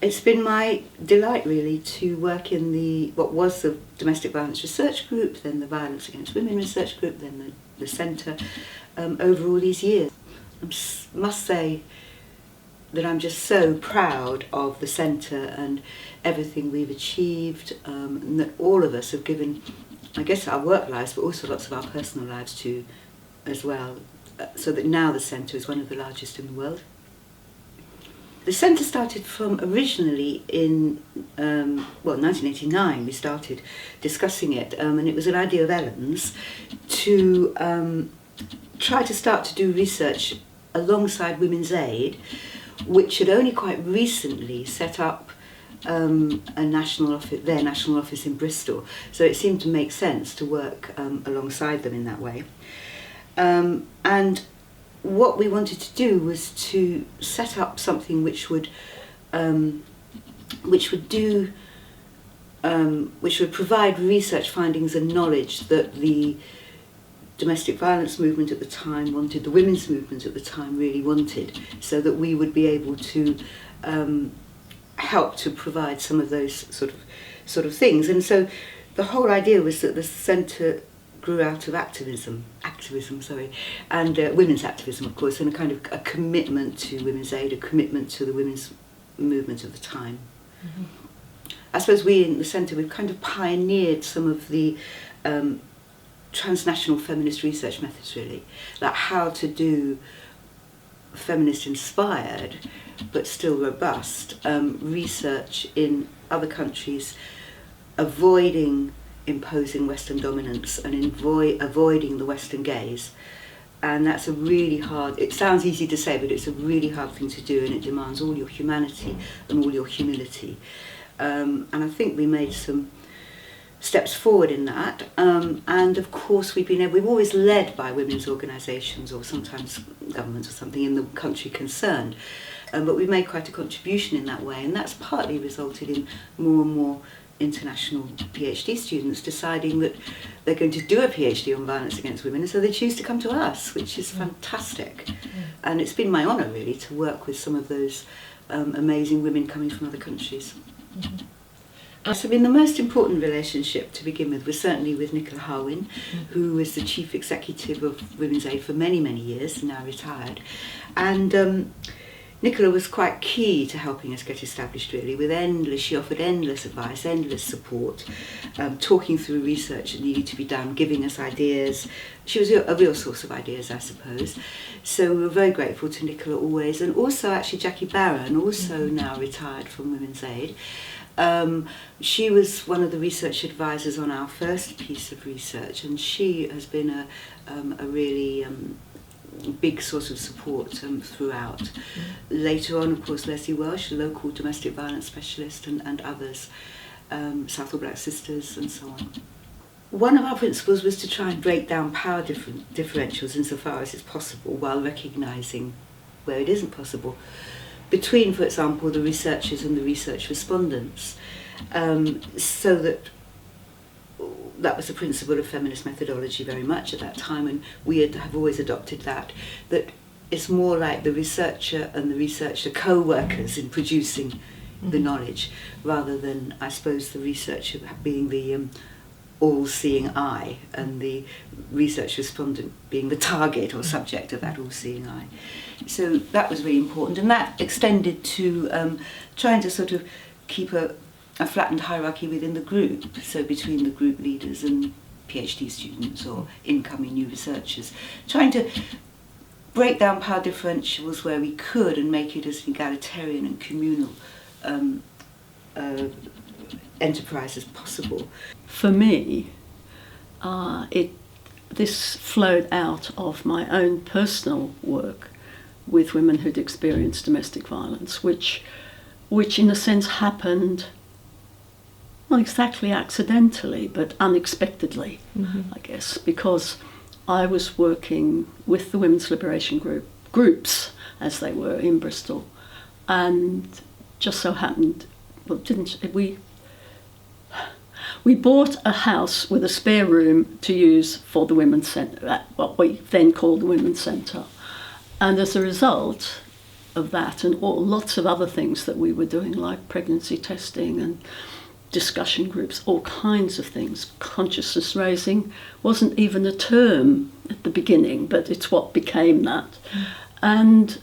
It's been my delight really to work in what was the Domestic Violence Research Group, then the Violence Against Women Research Group, then the Centre, over all these years. I must say that I'm just so proud of the Centre and everything we've achieved, and that all of us have given, I guess, our work lives, but also lots of our personal lives too, as well, so that now the Centre is one of the largest in the world. The Centre started from originally in 1989. We started discussing it, and it was an idea of Ellen's to try to start to do research alongside Women's Aid, which had only quite recently set up their national office in Bristol. So it seemed to make sense to work alongside them in that way. And what we wanted to do was to set up something which would provide research findings and knowledge that the domestic violence movement at the time wanted, the women's movement at the time really wanted, so that we would be able to help to provide some of those sort of things. And so the whole idea was that the Centre grew out of activism, and women's activism, of course, and a kind of a commitment to Women's Aid, a commitment to the women's movement of the time. Mm-hmm. I suppose we in the Centre, we've kind of pioneered some of the transnational feminist research methods, really, like how to do feminist-inspired but still robust research in other countries, avoiding imposing Western dominance and avoiding the Western gaze. And that's a really hard, it sounds easy to say, but it's a really hard thing to do, and it demands all your humanity and all your humility. And I think we made some steps forward in that. And of course we've always led by women's organisations or sometimes governments or something in the country concerned. But we've made quite a contribution in that way, and that's partly resulted in more and more international PhD students deciding that they're going to do a PhD on violence against women, and so they choose to come to us, which is fantastic. And it's been my honour really to work with some of those amazing women coming from other countries. So the most important relationship to begin with was certainly with Nicola Harwin, who was the chief executive of Women's Aid for many, many years, now retired. And Nicola was quite key to helping us get established, really, she offered endless advice, endless support, talking through research that needed to be done, giving us ideas. She was a real source of ideas, I suppose. So we were very grateful to Nicola always. And also actually Jackie Barron, also now retired from Women's Aid. She was one of the research advisors on our first piece of research, and she has been a really big source of support throughout. Later on, of course, Leslie Welsh, a local domestic violence specialist, and others, Southall Black Sisters and so on. One of our principles was to try and break down power differentials insofar as it's possible, while recognising where it isn't possible, between, for example, the researchers and the research respondents, so that was the principle of feminist methodology very much at that time, and we have always adopted that it's more like the researcher and the researcher co-workers in producing the knowledge, rather than, I suppose, the researcher being the all-seeing eye and the research respondent being the target or subject of that all-seeing eye. So that was really important, and that extended to trying to sort of keep a flattened hierarchy within the group, so between the group leaders and PhD students or incoming new researchers, trying to break down power differentials where we could and make it as egalitarian and communal enterprise as possible. For me, this flowed out of my own personal work with women who'd experienced domestic violence, which in a sense happened not exactly accidentally, but unexpectedly, I guess, because I was working with the Women's Liberation groups, as they were in Bristol, and just so happened, we bought a house with a spare room to use for the Women's Centre, what we then called the Women's Centre, and as a result, of that and lots of other things that we were doing, like pregnancy testing and discussion groups, all kinds of things. Consciousness raising wasn't even a term at the beginning, but it's what became that. And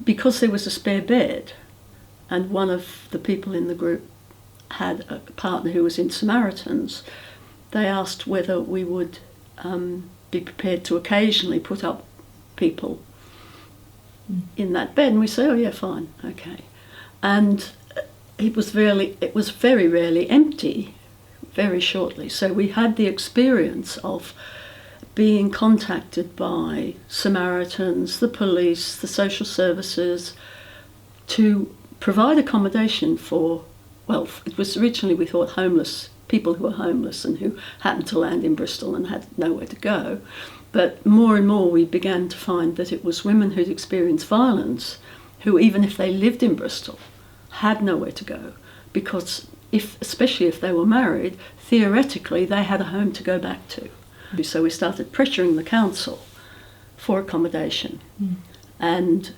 because there was a spare bed, and one of the people in the group had a partner who was in Samaritans, they asked whether we would be prepared to occasionally put up people in that bed, and we say, oh yeah, fine, okay. And it was very rarely empty, very shortly. So we had the experience of being contacted by Samaritans, the police, the social services, to provide accommodation for, well, it was originally, we thought, homeless, people who were homeless and who happened to land in Bristol and had nowhere to go. But more and more we began to find that it was women who'd experienced violence who, even if they lived in Bristol, had nowhere to go, because especially if they were married, theoretically they had a home to go back to. So we started pressuring the council for accommodation. And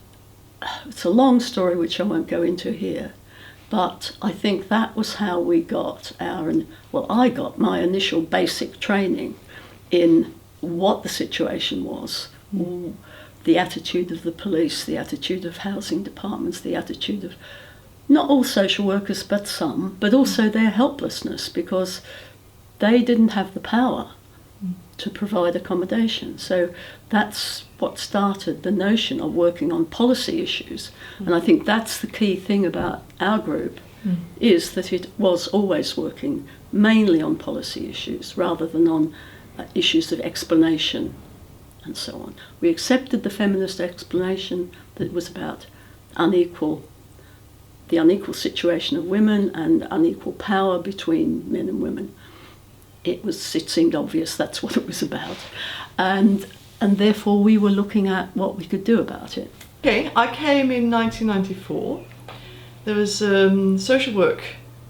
it's a long story which I won't go into here, but I think that was how we got I got my initial basic training in what the situation was, the attitude of the police, the attitude of housing departments, the attitude of not all social workers but some, but also their helplessness, because they didn't have the power to provide accommodation. So that's what started the notion of working on policy issues. And I think that's the key thing about our group, is that it was always working mainly on policy issues rather than on issues of explanation and so on. We accepted the feminist explanation that it was about the unequal situation of women and unequal power between men and women. It seemed obvious that's what it was about. And therefore we were looking at what we could do about it. Okay, I came in 1994. There was a social work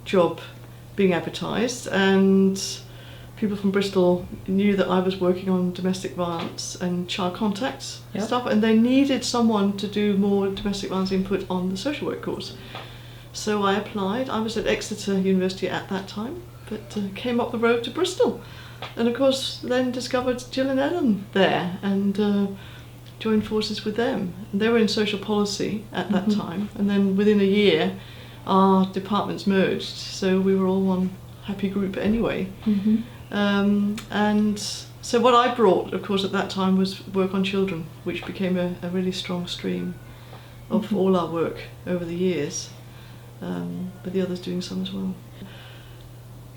job being advertised, and people from Bristol knew that I was working on domestic violence and child contact stuff, and they needed someone to do more domestic violence input on the social work course. So I applied. I was at Exeter University at that time, but came up the road to Bristol, and of course then discovered Jill and Ellen there, and joined forces with them. And they were in social policy at that time, and then within a year our departments merged, so we were all one happy group anyway. And so what I brought, of course, at that time was work on children, which became a really strong stream of all our work over the years, but the others doing some as well.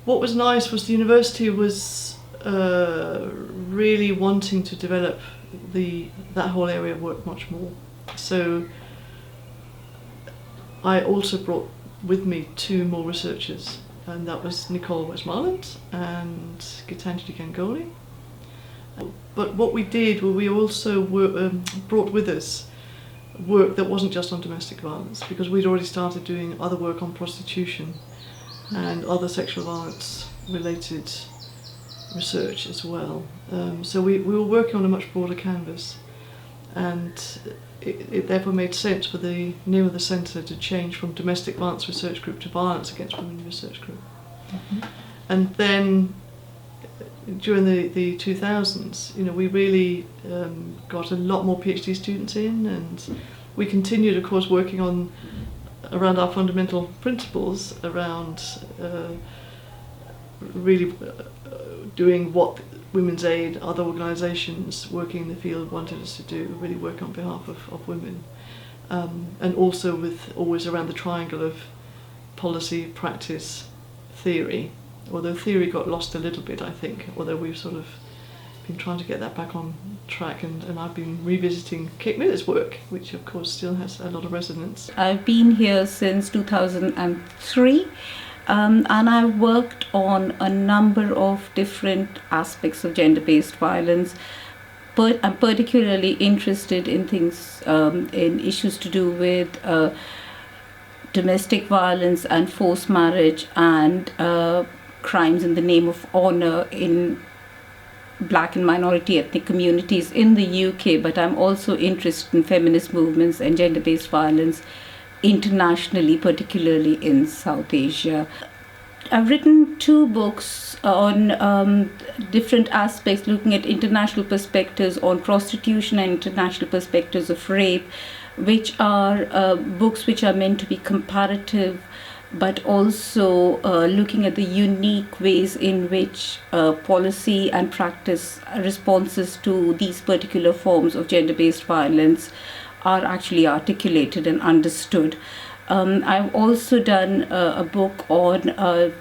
What was nice was the university was really wanting to develop that whole area of work much more. So I also brought with me 2 more researchers, and that was Nicole Westmoreland and Gitanjali Ganguly. But what we did was we also brought with us work that wasn't just on domestic violence, because we'd already started doing other work on prostitution and other sexual violence related research as well. So we were working on a much broader canvas, and it therefore made sense for the name of the centre to change from Domestic Violence Research Group to Violence Against Women Research Group. And then during the 2000s, we really got a lot more PhD students in, and we continued, of course, working around our fundamental principles around really doing what Women's Aid, other organisations working in the field wanted us to do, really work on behalf of women. And also always around the triangle of policy, practice, theory, although theory got lost a little bit, I think, although we've sort of been trying to get that back on track, and I've been revisiting Kate Miller's work, which of course still has a lot of resonance. I've been here since 2003. And I worked on a number of different aspects of gender-based violence, but I'm particularly interested in things, in issues to do with domestic violence and forced marriage and crimes in the name of honor in Black and minority ethnic communities in the UK, but I'm also interested in feminist movements and gender-based violence internationally, particularly in South Asia. I've written 2 books on different aspects, looking at international perspectives on prostitution and international perspectives of rape, which are books which are meant to be comparative, but also looking at the unique ways in which policy and practice responses to these particular forms of gender-based violence are actually articulated and understood. I've also done a book on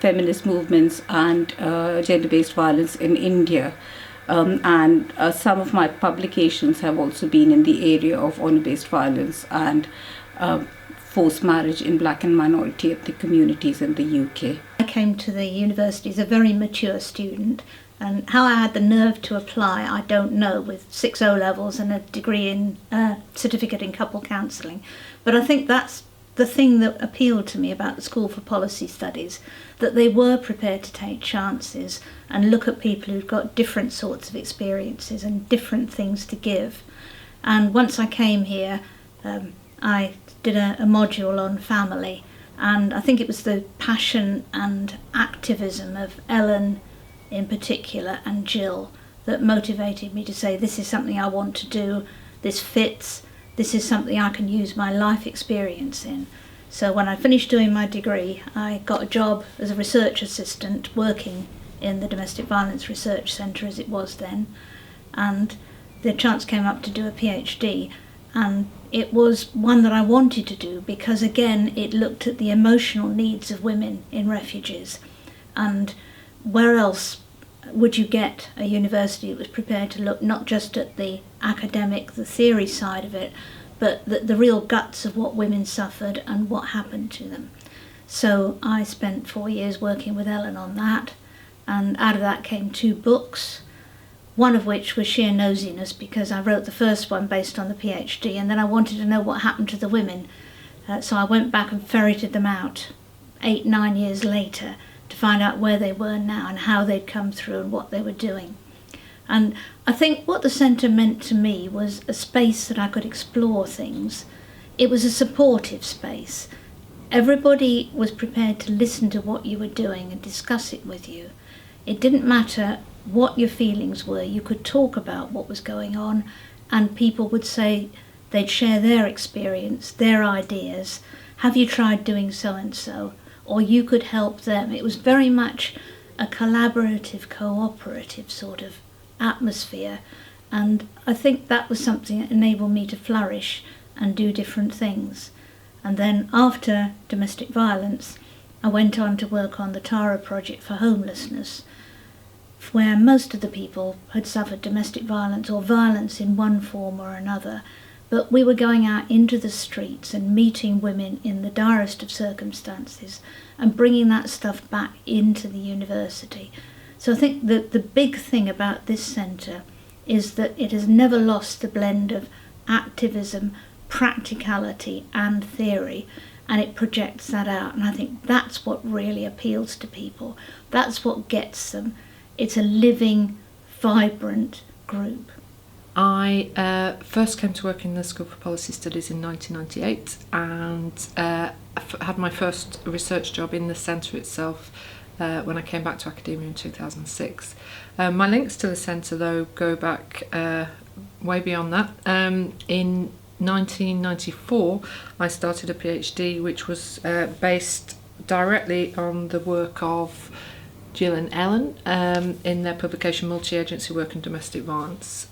feminist movements and gender-based violence in India. And some of my publications have also been in the area of honor-based violence and forced marriage in Black and minority ethnic communities in the UK. I came to the university as a very mature student, and how I had the nerve to apply, I don't know, with 6 O-levels and a degree in certificate in couple counselling. But I think that's the thing that appealed to me about the School for Policy Studies, that they were prepared to take chances and look at people who've got different sorts of experiences and different things to give. And once I came here, I did a module on family, and I think it was the passion and activism of Ellen in particular and Jill that motivated me to say, this is something I want to do, this fits, this is something I can use my life experience in. So when I finished doing my degree, I got a job as a research assistant working in the Domestic Violence Research Centre as it was then, and the chance came up to do a PhD, and it was one that I wanted to do because, again, it looked at the emotional needs of women in refuges. And where else would you get a university that was prepared to look not just at the academic, the theory side of it, but the real guts of what women suffered and what happened to them? So I spent 4 years working with Ellen on that, and out of that came 2 books, one of which was sheer nosiness because I wrote the first one based on the PhD, and then I wanted to know what happened to the women. So I went back and ferreted them out 8-9 years later to find out where they were now and how they'd come through and what they were doing. And I think what the centre meant to me was a space that I could explore things. It was a supportive space. Everybody was prepared to listen to what you were doing and discuss it with you. It didn't matter what your feelings were, you could talk about what was going on, and people would say they'd share their experience, their ideas. Have you tried doing so and so? Or you could help them. It was very much a collaborative, cooperative sort of atmosphere, and I think that was something that enabled me to flourish and do different things. And then after domestic violence, I went on to work on the Tara project for homelessness, where most of the people had suffered domestic violence or violence in one form or another, but we were going out into the streets and meeting women in the direst of circumstances and bringing that stuff back into the university. So I think that the big thing about this centre is that it has never lost the blend of activism, practicality and theory, and it projects that out, and I think that's what really appeals to people. That's what gets them. It's a living, vibrant group. I first came to work in the School for Policy Studies in 1998 and had my first research job in the centre itself when I came back to academia in 2006. My links to the centre, though, go back way beyond that. In 1994, I started a PhD which was based directly on the work of Jill and Ellen in their publication Multi-Agency Work and Domestic Violence.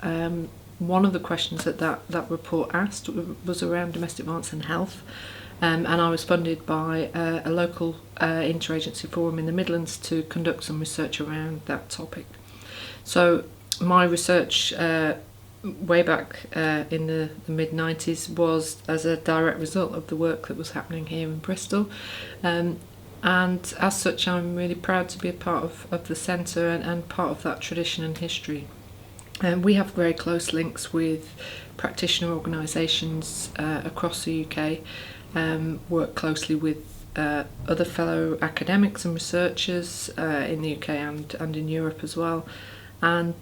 One of the questions that report asked was around domestic violence and health, and I was funded by a local interagency forum in the Midlands to conduct some research around that topic. So my research way back in the mid-90s was as a direct result of the work that was happening here in Bristol. And as such, I'm really proud to be a part of the centre and part of that tradition and history. We have very close links with practitioner organisations across the UK, work closely with other fellow academics and researchers in the UK and in Europe as well. And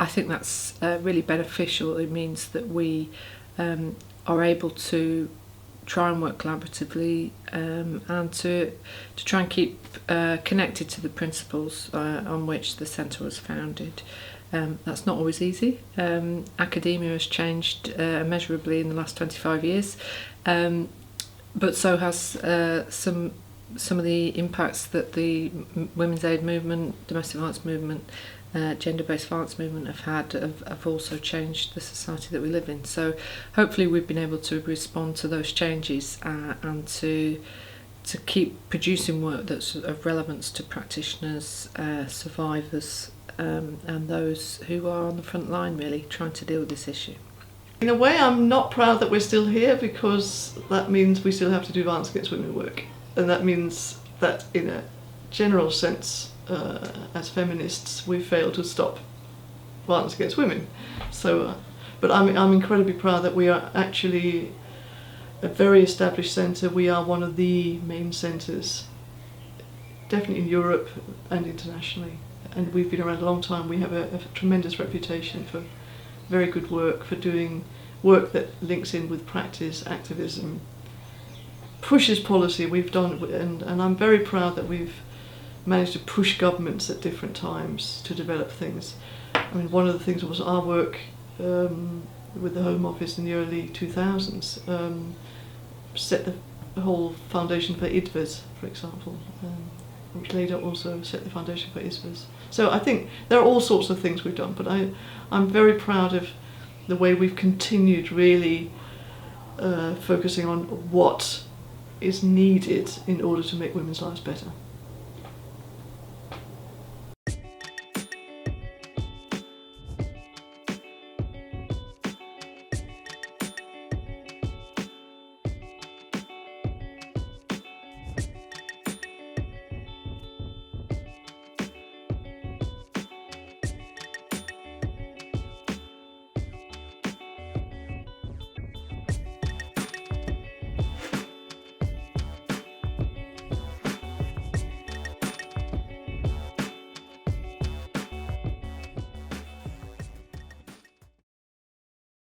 I think that's really beneficial. It means that we are able to try and work collaboratively and to try and keep connected to the principles on which the centre was founded. That's not always easy. Academia has changed immeasurably in the last 25 years, but so has some of the impacts that the women's aid movement, domestic violence movement, gender-based violence movement have also changed the society that we live in. So hopefully we've been able to respond to those changes and to keep producing work that's of relevance to practitioners, survivors, and those who are on the front line really trying to deal with this issue. In a way, I'm not proud that we're still here, because that means we still have to do violence against women work, and that means that in a general sense, as feminists, we fail to stop violence against women. So, but I'm incredibly proud that we are actually a very established centre. We are one of the main centres, definitely in Europe and internationally. And we've been around a long time. We have a tremendous reputation for very good work, for doing work that links in with practice, activism, pushes policy. We've done, and I'm very proud that we've managed to push governments at different times to develop things. I mean, one of the things was our work with the Home Office in the early 2000s, set the whole foundation for IDVAS, for example, which later also set the foundation for ISVAS. So I think there are all sorts of things we've done, but I'm very proud of the way we've continued really focusing on what is needed in order to make women's lives better.